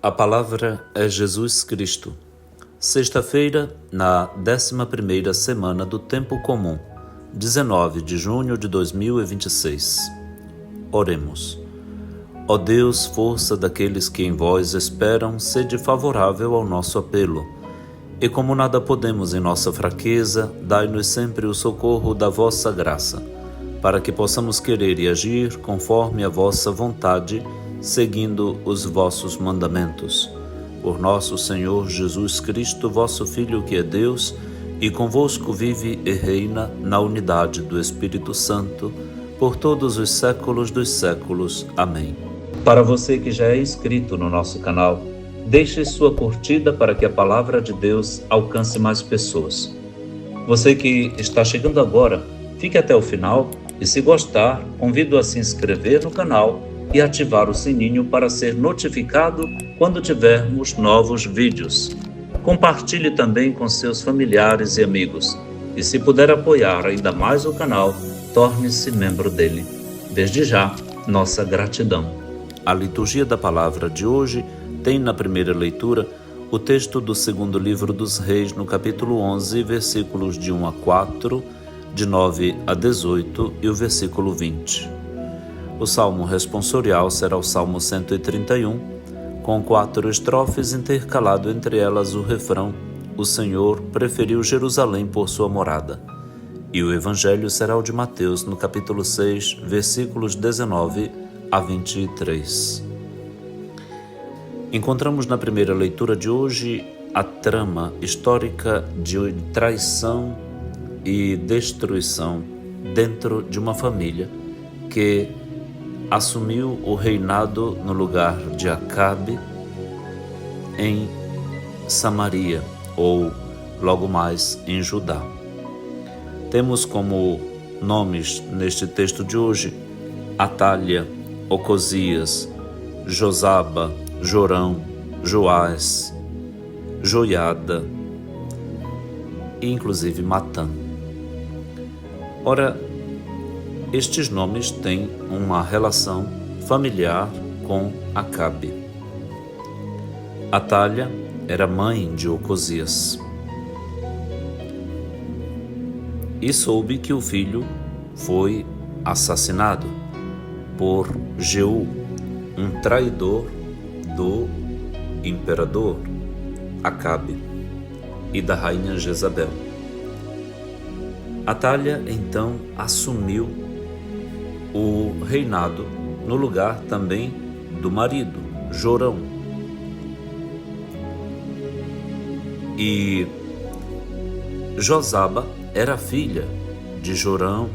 A palavra é Jesus Cristo. Sexta-feira, na 11ª semana do Tempo Comum, 19 de junho de 2026. Oremos. Ó Deus, força daqueles que em vós esperam, sede favorável ao nosso apelo. E como nada podemos em nossa fraqueza, dai-nos sempre o socorro da vossa graça, para que possamos querer e agir conforme a vossa vontade, seguindo os vossos mandamentos. Por nosso Senhor Jesus Cristo, vosso Filho, que é Deus, e convosco vive e reina na unidade do Espírito Santo, por todos os séculos dos séculos. Amém. Para você que já é inscrito no nosso canal, deixe sua curtida para que a palavra de Deus alcance mais pessoas. Você que está chegando agora, fique até o final e, se gostar, convido a se inscrever no canal e ativar o sininho para ser notificado quando tivermos novos vídeos. Compartilhe também com seus familiares e amigos. E se puder apoiar ainda mais o canal, torne-se membro dele. Desde já, nossa gratidão. A liturgia da palavra de hoje tem na primeira leitura o texto do segundo livro dos Reis, no capítulo 11, versículos de 1 a 4, de 9 a 18 e o versículo 20. O salmo responsorial será o Salmo 131, com 4 estrofes, intercalado entre elas o refrão: O Senhor preferiu Jerusalém por sua morada. E o evangelho será o de Mateus, no capítulo 6, versículos 19 a 23. Encontramos na primeira leitura de hoje a trama histórica de traição e destruição dentro de uma família que assumiu o reinado no lugar de Acabe em Samaria, ou logo mais em Judá. Temos como nomes neste texto de hoje Atália, Ocosias, Josaba, Jorão, Joás, Joiada e inclusive Matã. Ora, estes nomes têm uma relação familiar com Acabe. Atália era mãe de Ocosias e soube que o filho foi assassinado por Jeú, um traidor do imperador Acabe e da rainha Jezabel. Atália então assumiu o reinado no lugar também do marido, Jorão. E Josaba era filha de Jorão,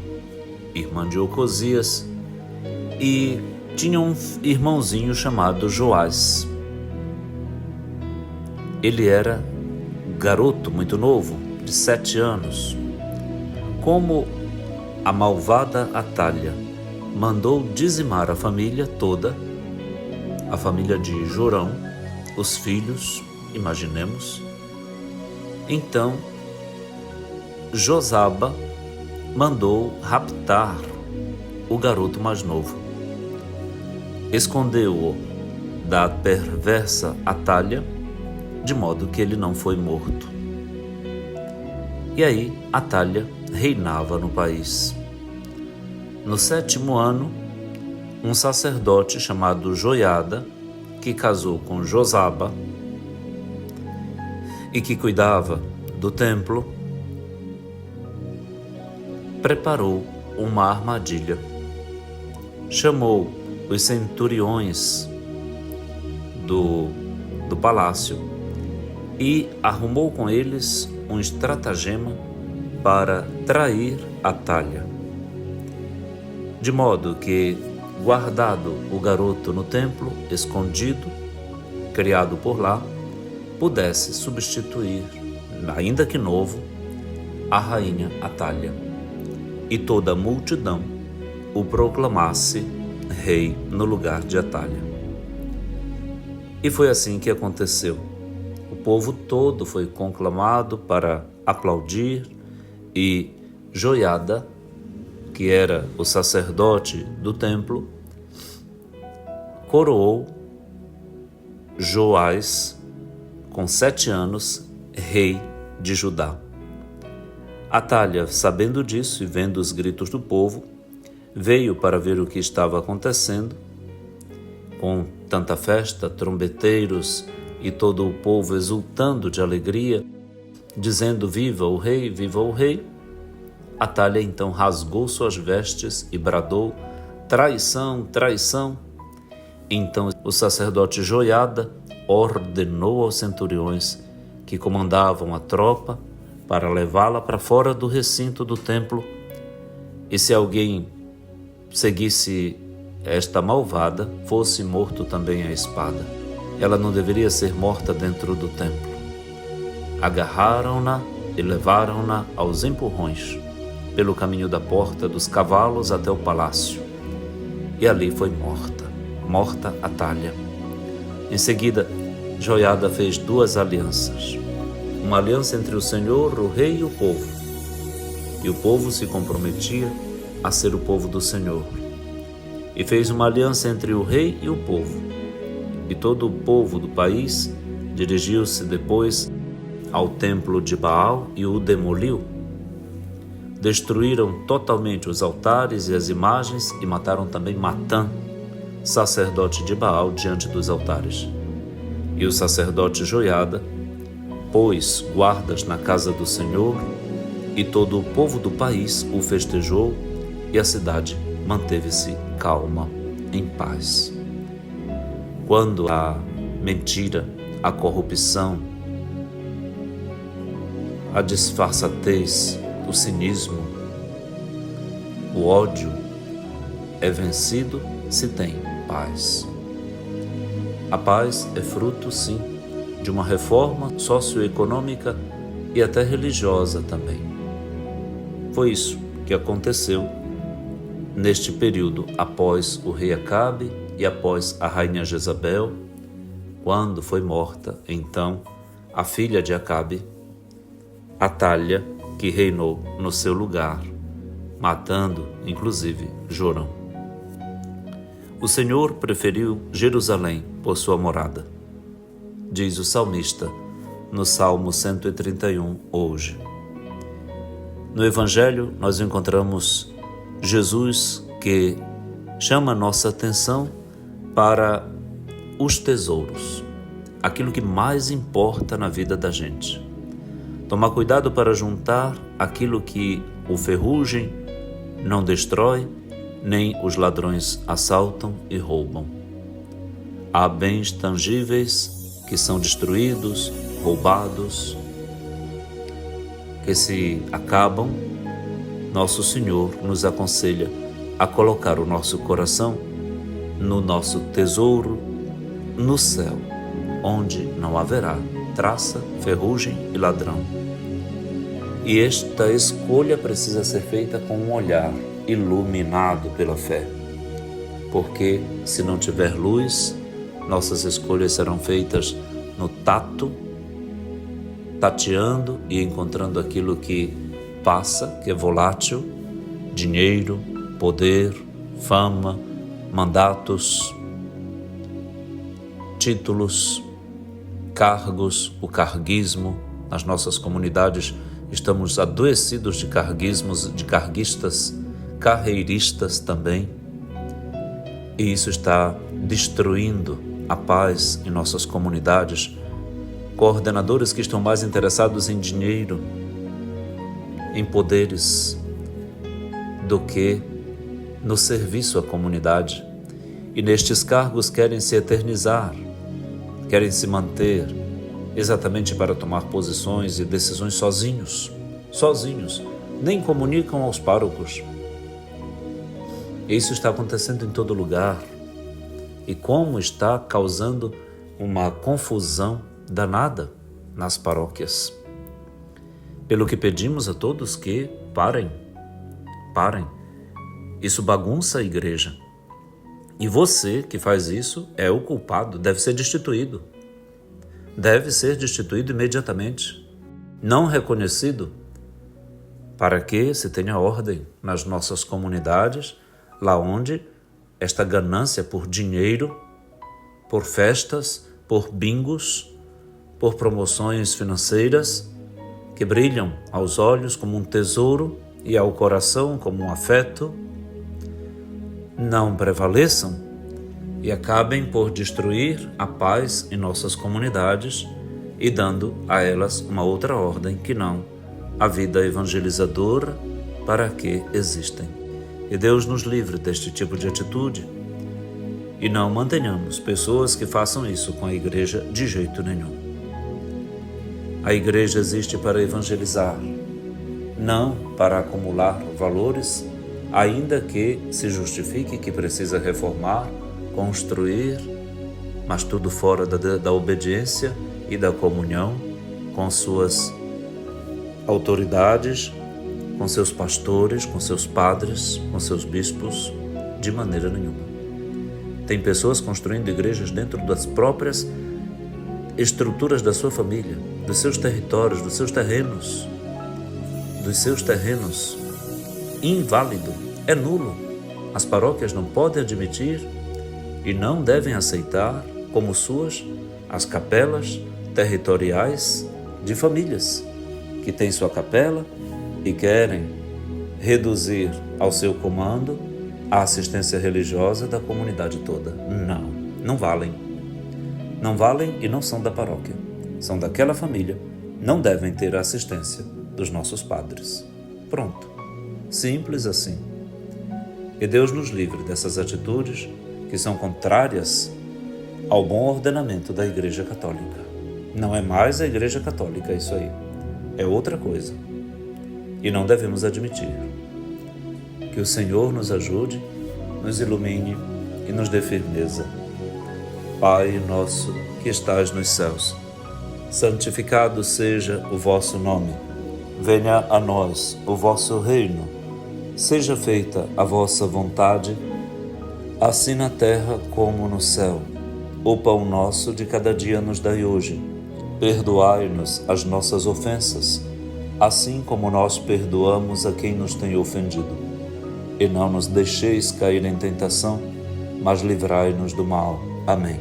irmã de Ocosias, e tinha um irmãozinho chamado Joás. Ele era garoto muito novo, de 7 anos. Como a malvada Atália mandou dizimar a família toda, a família de Jorão, os filhos, imaginemos, então Josaba mandou raptar o garoto mais novo. Escondeu-o da perversa Atália, de modo que ele não foi morto. E aí Atália reinava no país. No 7º ano, um sacerdote chamado Joiada, que casou com Josaba e que cuidava do templo, preparou uma armadilha. Chamou os centuriões do palácio e arrumou com eles um estratagema para trair Atália, de modo que, guardado o garoto no templo, escondido, criado por lá, pudesse substituir, ainda que novo, a rainha Atália, e toda a multidão o proclamasse rei no lugar de Atália. E foi assim que aconteceu. O povo todo foi conclamado para aplaudir e Joiada, que era o sacerdote do templo, coroou Joás, com 7 anos, rei de Judá. Atalha, sabendo disso e vendo os gritos do povo, veio para ver o que estava acontecendo. Com tanta festa, trombeteiros e todo o povo exultando de alegria, dizendo: viva o rei, viva o rei. Atalha então rasgou suas vestes e bradou: traição, traição. Então o sacerdote Joiada ordenou aos centuriões que comandavam a tropa para levá-la para fora do recinto do templo, e se alguém seguisse esta malvada, fosse morto também à espada. Ela não deveria ser morta dentro do templo. Agarraram-na e levaram-na aos empurrões pelo caminho da porta dos cavalos até o palácio, e ali foi morta Atalha. Em seguida, Joiada fez 2 alianças, uma aliança entre o Senhor, o rei e o povo, e o povo se comprometia a ser o povo do Senhor, e fez uma aliança entre o rei e o povo, e todo o povo do país dirigiu-se depois ao templo de Baal e o demoliu. Destruíram totalmente os altares e as imagens e mataram também Matã, sacerdote de Baal, diante dos altares. E o sacerdote Joiada pôs guardas na casa do Senhor, e todo o povo do país o festejou, e a cidade manteve-se calma, em paz. Quando a mentira, a corrupção, a disfarçatez, o cinismo, o ódio é vencido, se tem paz. A paz é fruto, sim, de uma reforma socioeconômica e até religiosa também. Foi isso que aconteceu neste período após o rei Acabe e após a rainha Jezabel, quando foi morta, então, a filha de Acabe, Atalha, que reinou no seu lugar, matando, inclusive, Jorão. O Senhor preferiu Jerusalém por sua morada, diz o salmista no Salmo 131 hoje. No Evangelho nós encontramos Jesus que chama nossa atenção para os tesouros, aquilo que mais importa na vida da gente. Tomar cuidado para juntar aquilo que o ferrugem não destrói, nem os ladrões assaltam e roubam. Há bens tangíveis que são destruídos, roubados, que se acabam. Nosso Senhor nos aconselha a colocar o nosso coração no nosso tesouro, no céu, onde não haverá traça, ferrugem e ladrão. E esta escolha precisa ser feita com um olhar iluminado pela fé, porque se não tiver luz, nossas escolhas serão feitas no tato, tateando e encontrando aquilo que passa, que é volátil: dinheiro, poder, fama, mandatos, títulos, cargos, o carguismo. Nas nossas comunidades estamos adoecidos de carguismos, de carguistas, carreiristas também. E isso está destruindo a paz em nossas comunidades. Coordenadores que estão mais interessados em dinheiro, em poderes, do que no serviço à comunidade. E nestes cargos querem se eternizar, querem se manter exatamente para tomar posições e decisões sozinhos, nem comunicam aos párocos. Isso está acontecendo em todo lugar. E como está causando uma confusão danada nas paróquias. Pelo que pedimos a todos que parem. Isso bagunça a igreja. E você que faz isso é o culpado, deve ser destituído. Deve ser destituído imediatamente. Não reconhecido, para que se tenha ordem nas nossas comunidades, lá onde esta ganância por dinheiro, por festas, por bingos, por promoções financeiras que brilham aos olhos como um tesouro e ao coração como um afeto, não prevaleçam e acabem por destruir a paz em nossas comunidades e dando a elas uma outra ordem que não a vida evangelizadora para que existem. E Deus nos livre deste tipo de atitude e não mantenhamos pessoas que façam isso com a igreja de jeito nenhum. A igreja existe para evangelizar, não para acumular valores, ainda que se justifique que precisa reformar, construir, mas tudo fora da obediência e da comunhão com suas autoridades, com seus pastores, com seus padres, com seus bispos, de maneira nenhuma. Tem pessoas construindo igrejas dentro das próprias estruturas da sua família, dos seus territórios, dos seus terrenos. Inválido, é nulo. As paróquias não podem admitir e não devem aceitar como suas as capelas territoriais de famílias que têm sua capela e querem reduzir ao seu comando a assistência religiosa da comunidade toda. Não valem. Não valem e não são da paróquia. São daquela família. Não devem ter a assistência dos nossos padres. Pronto. Simples assim. E Deus nos livre dessas atitudes que são contrárias ao bom ordenamento da Igreja Católica. Não é mais a Igreja Católica isso aí. É outra coisa. E não devemos admitir. Que o Senhor nos ajude, nos ilumine e nos dê firmeza. Pai nosso que estais nos céus, santificado seja o vosso nome. Venha a nós o vosso reino. Seja feita a vossa vontade, assim na terra como no céu. O pão nosso de cada dia nos dai hoje. Perdoai-nos as nossas ofensas, assim como nós perdoamos a quem nos tem ofendido. E não nos deixeis cair em tentação, mas livrai-nos do mal. Amém.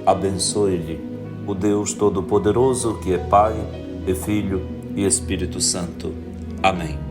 Abençoe-lhe o Deus Todo-Poderoso, que é Pai, e Filho e Espírito Santo. Amém.